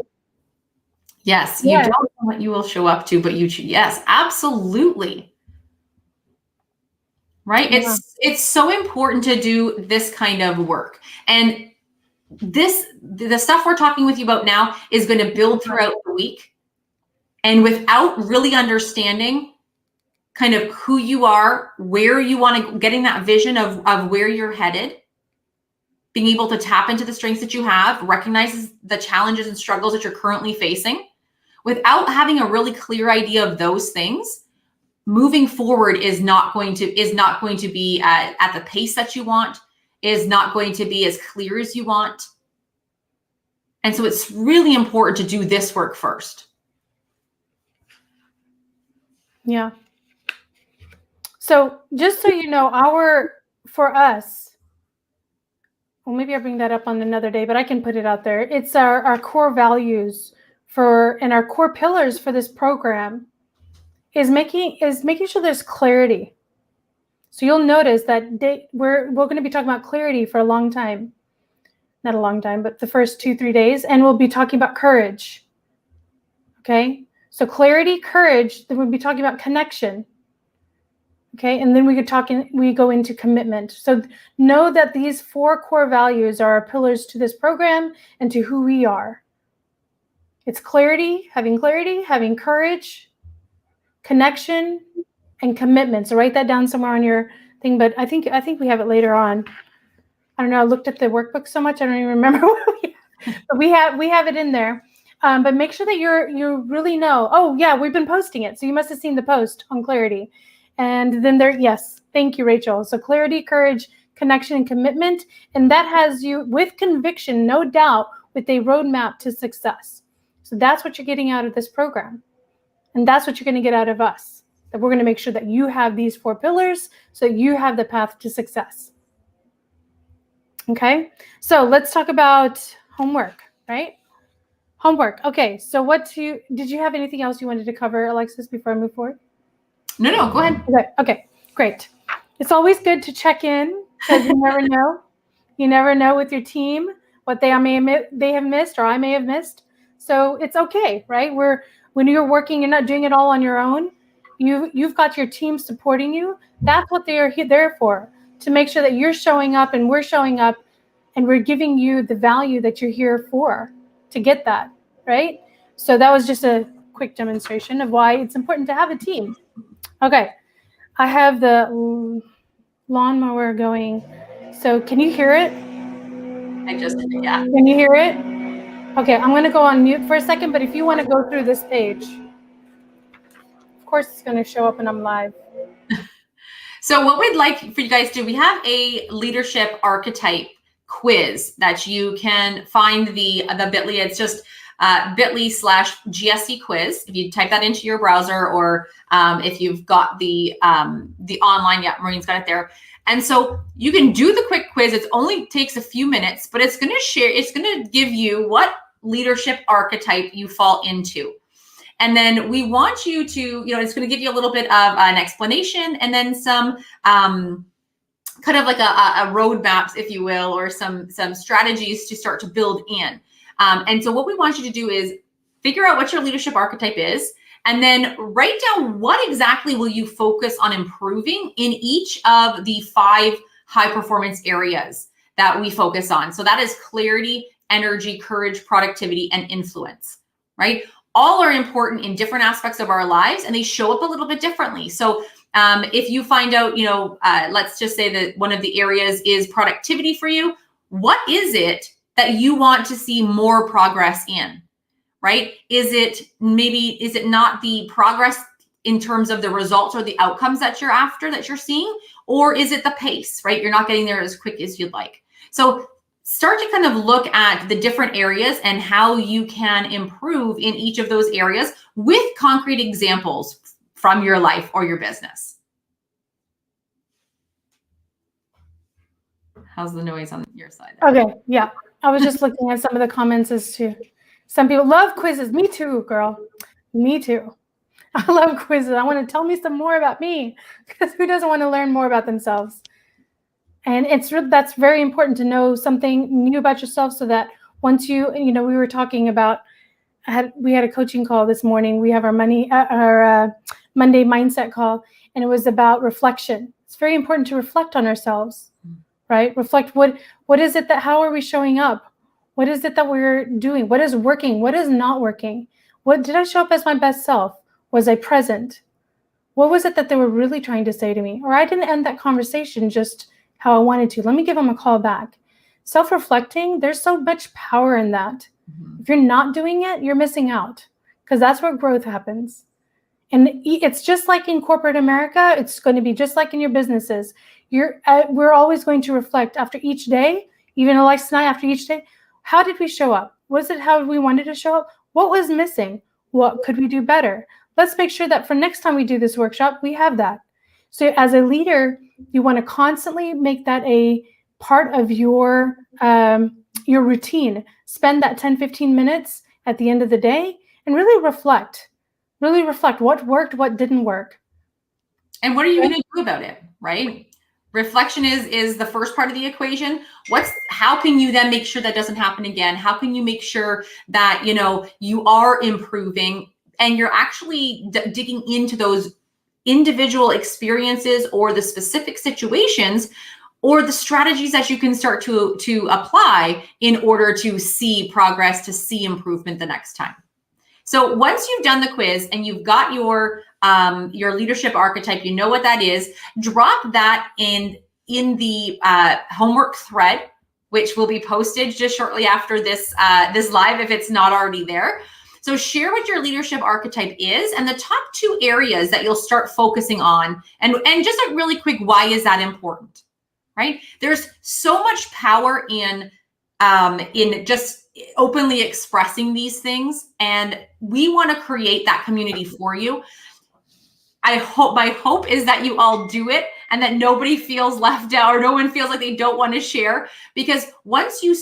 S2: Yes, you don't know what you will show up to, but you choose. Yes, absolutely. Right? Yeah. It's so important to do this kind of work. And the stuff we're talking with you about now is going to build throughout the week. And without really understanding kind of who you are, where you want to, getting that vision of where you're headed, being able to tap into the strengths that you have, recognize the challenges and struggles that you're currently facing, without having a really clear idea of those things, moving forward is not going to be at the pace that you want, is not going to be as clear as you want. And so it's really important to do this work first.
S1: Yeah. So just so you know, for us, well, maybe I'll bring that up on another day, but I can put it out there. It's our core values and our core pillars for this program is making sure there's clarity. So you'll notice that we're going to be talking about clarity for a long time. Not a long time, but the first 2-3 days. And we'll be talking about courage. Okay? So clarity, courage, then we'll be talking about connection. Okay? And then we go into commitment. So know that these 4 core values are our pillars to this program and to who we are. It's clarity, having courage, connection, and commitment. So write that down somewhere on thing, but I think we have it later on. I don't know. I looked at the workbook so much I don't even remember what but we have it in there. But make sure that you really know. Oh yeah, we've been posting it, so you must have seen the post on clarity. And then yes, thank you, Rachel. So clarity, courage, connection, and commitment, and that has you with conviction, no doubt, with a roadmap to success. So that's what you're getting out of this program, and that's what you're going to get out of us. That we're going to make sure that you have these 4 pillars, so you have the path to success. Okay, so let's talk about homework, right? Homework. Okay, so did you have anything else you wanted to cover, Alexis, before I move forward?
S2: No, go ahead.
S1: Okay, great. It's always good to check in because you never know. You never know with your team what they have missed or I may have missed. So it's okay, right? When you're working, you're not doing it all on your own. You've got your team supporting you. That's what they are there for, to make sure that you're showing up and we're showing up and we're giving you the value that you're here for to get that, right? So that was just a quick demonstration of why it's important to have a team. Okay, I have the lawnmower going. So can you hear it?
S2: Yeah.
S1: Can you hear it? Okay, I'm going to go on mute for a second, but if you want to go through this page, of course it's going to show up when I'm live.
S2: So what we'd like for you guys to do, we have a leadership archetype quiz that you can find the bit.ly. It's just bit.ly/GSC quiz. If you type that into your browser, or if you've got the online, yeah, Mehreen's got it there. And so you can do the quick quiz. It only takes a few minutes, but it's going to give you what leadership archetype you fall into. And then we want you to, it's going to give you a little bit of an explanation and then some kind of like a roadmap, if you will, or some strategies to start to build in. And so what we want you to do is figure out what your leadership archetype is, and then write down what exactly will you focus on improving in each of the 5 high performance areas that we focus on. So that is clarity, energy, courage, productivity, and influence, right? All are important in different aspects of our lives, and they show up a little bit differently. So if you find out, let's just say that one of the areas is productivity for you, what is it that you want to see more progress in, right? Is it not the progress in terms of the results or the outcomes that you're after, that you're seeing, or is it the pace, right? You're not getting there as quick as you'd like. So start to kind of look at the different areas and how you can improve in each of those areas with concrete examples from your life or your business. How's the noise on your side there?
S1: Okay, yeah. I was just looking at some of the comments as to some people love quizzes. Me too, girl. Me too. I love quizzes. I want to tell me some more about me, because who doesn't want to learn more about themselves? And that's very important to know something new about yourself, so that once we were talking about, we had a coaching call this morning. We have our Monday mindset call, and it was about reflection. It's very important to reflect on ourselves, right? Reflect what is it how are we showing up? What is it that we're doing? What is working? What is not working? What did I show up as my best self? Was I present? What was it that they were really trying to say to me? Or I didn't end that conversation just how I wanted to. Let me give them a call back. Self-reflecting, there's so much power in that. Mm-hmm. If you're not doing it, you're missing out, because that's where growth happens. And it's just like in corporate America. It's going to be just like in your businesses. We're always going to reflect after each day, even Alexis and I, after each day. How did we show up? Was it how we wanted to show up? What was missing? What could we do better? Let's make sure that for next time we do this workshop, we have that. So as a leader, you want to constantly make that a part of your routine. Spend that 10, 15 minutes at the end of the day and really reflect. Really reflect what worked, what didn't work.
S2: And what are you going to do about it, right? Reflection is the first part of the equation. How can you then make sure that doesn't happen again? How can you make sure that, you are improving and you're actually digging into those individual experiences or the specific situations or the strategies that you can start to apply in order to see progress, to see improvement the next time. So once you've done the quiz and you've got your your leadership archetype. You know what that is. Drop that in the homework thread, which will be posted just shortly after this live if it's not already there. So share what your leadership archetype is and the top 2 areas that you'll start focusing on. And just a really quick, why is that important, right? There's so much power in just openly expressing these things. And we want to create that community for you. My hope is that you all do it and that nobody feels left out or no one feels like they don't want to share. Because once you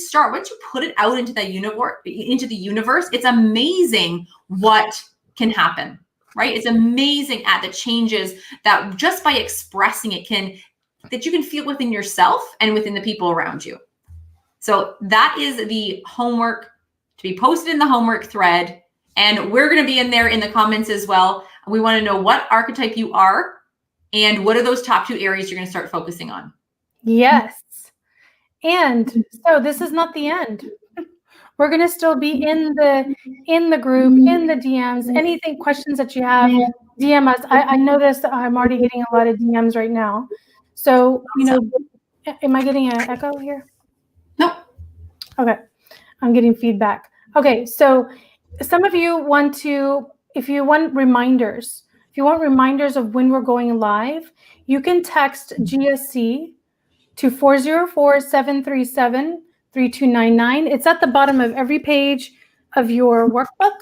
S2: put it out into the universe, it's amazing what can happen, right? It's amazing at the changes that just by expressing it that you can feel within yourself and within the people around you. So that is the homework to be posted in the homework thread. And we're going to be in there in the comments as well. We want to know what archetype you are and what are those top 2 areas you're going to start focusing on.
S1: Yes. And so this is not the end. We're going to still be in the group, in the DMs, anything, questions that you have, DM us. I noticed that I'm already getting a lot of DMs right now. So, am I getting an echo here?
S2: No.
S1: Okay. I'm getting feedback. Okay. So some of you if you want reminders of when we're going live, you can text GSC to 404-737-3299. It's at the bottom of every page of your workbook.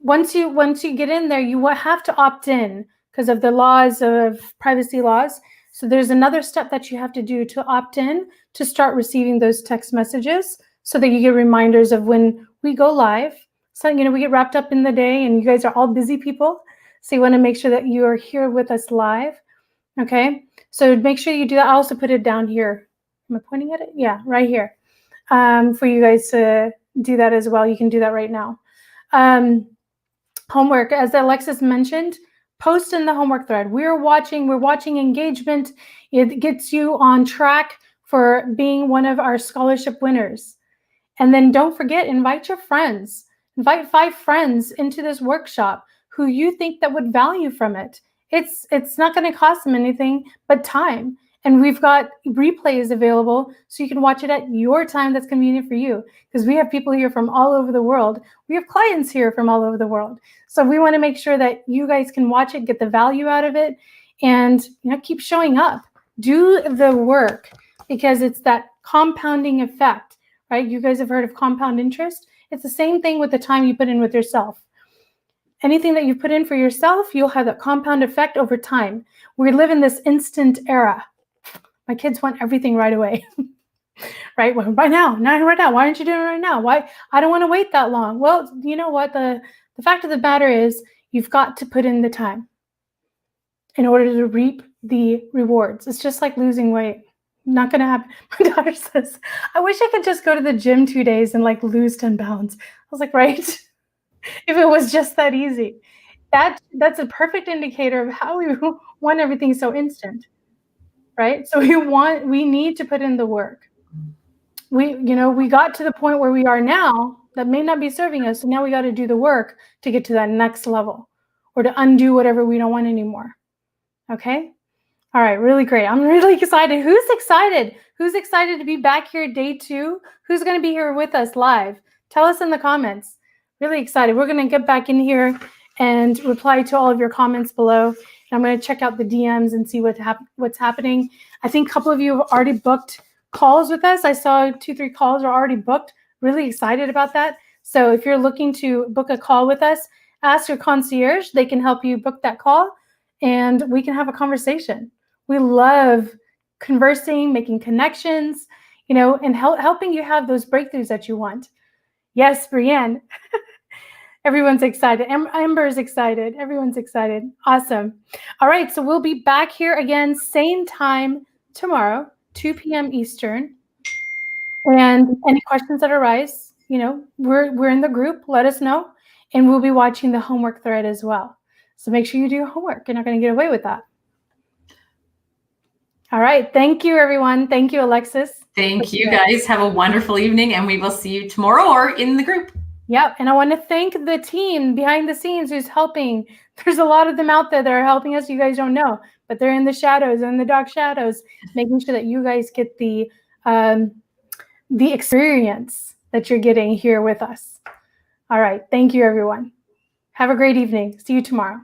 S1: Once you get in there, you will have to opt in because of the laws of privacy laws. So there's another step that you have to do to opt in to start receiving those text messages so that you get reminders of when we go live. So, we get wrapped up in the day and you guys are all busy people. So you want to make sure that you are here with us live. Okay. So make sure you do that. I also put it down here. Am I pointing at it? Yeah, right here. For you guys to do that as well. You can do that right now. Homework, as Alexis mentioned, post in the homework thread. We're watching engagement. It gets you on track for being one of our scholarship winners. And then don't forget, invite your friends. Invite 5 friends into this workshop who you think that would value from it. It's not going to cost them anything but time. And we've got replays available so you can watch it at your time that's convenient for you. Because we have people here from all over the world. We have clients here from all over the world. So we want to make sure that you guys can watch it, get the value out of it, and keep showing up. Do the work because it's that compounding effect, right? You guys have heard of compound interest. It's the same thing with the time you put in with yourself. Anything that you put in for yourself, you'll have that compound effect over time. We live in this instant era. My kids want everything right away, right? Well, right now. Why aren't you doing it right now? Why? I don't want to wait that long. Well, you know what? The fact of the matter is you've got to put in the time in order to reap the rewards. It's just like losing weight. Not going to happen. My daughter says, I wish I could just go to the gym 2 days and lose 10 pounds. I was like, right? If it was just that easy. That's a perfect indicator of how we want everything so instant, right? So we need to put in the work. We got to the point where we are now that may not be serving us. So now we got to do the work to get to that next level or to undo whatever we don't want anymore. Okay? All right, really great. I'm really excited. Who's excited? Who's excited to be back here day 2? Who's going to be here with us live? Tell us in the comments. Really excited. We're going to get back in here and reply to all of your comments below. And I'm going to check out the DMs and see what's happening. I think a couple of you have already booked calls with us. I saw 2-3 calls are already booked. Really excited about that. So if you're looking to book a call with us, ask your concierge. They can help you book that call and we can have a conversation. We love conversing, making connections, and helping you have those breakthroughs that you want. Yes, Brienne. Everyone's excited. Amber's excited. Everyone's excited. Awesome. All right, so we'll be back here again, same time tomorrow, 2 p.m. Eastern. And any questions that arise, we're in the group. Let us know. And we'll be watching the homework thread as well. So make sure you do your homework. You're not going to get away with that. All right. Thank you, everyone. Thank you, Alexis.
S2: Thank you, guys. Have a wonderful evening, and we will see you tomorrow or in the group.
S1: Yep. And I want to thank the team behind the scenes who's helping. There's a lot of them out there that are helping us. You guys don't know, but they're in the shadows, in the dark shadows, making sure that you guys get the experience that you're getting here with us. All right. Thank you, everyone. Have a great evening. See you tomorrow.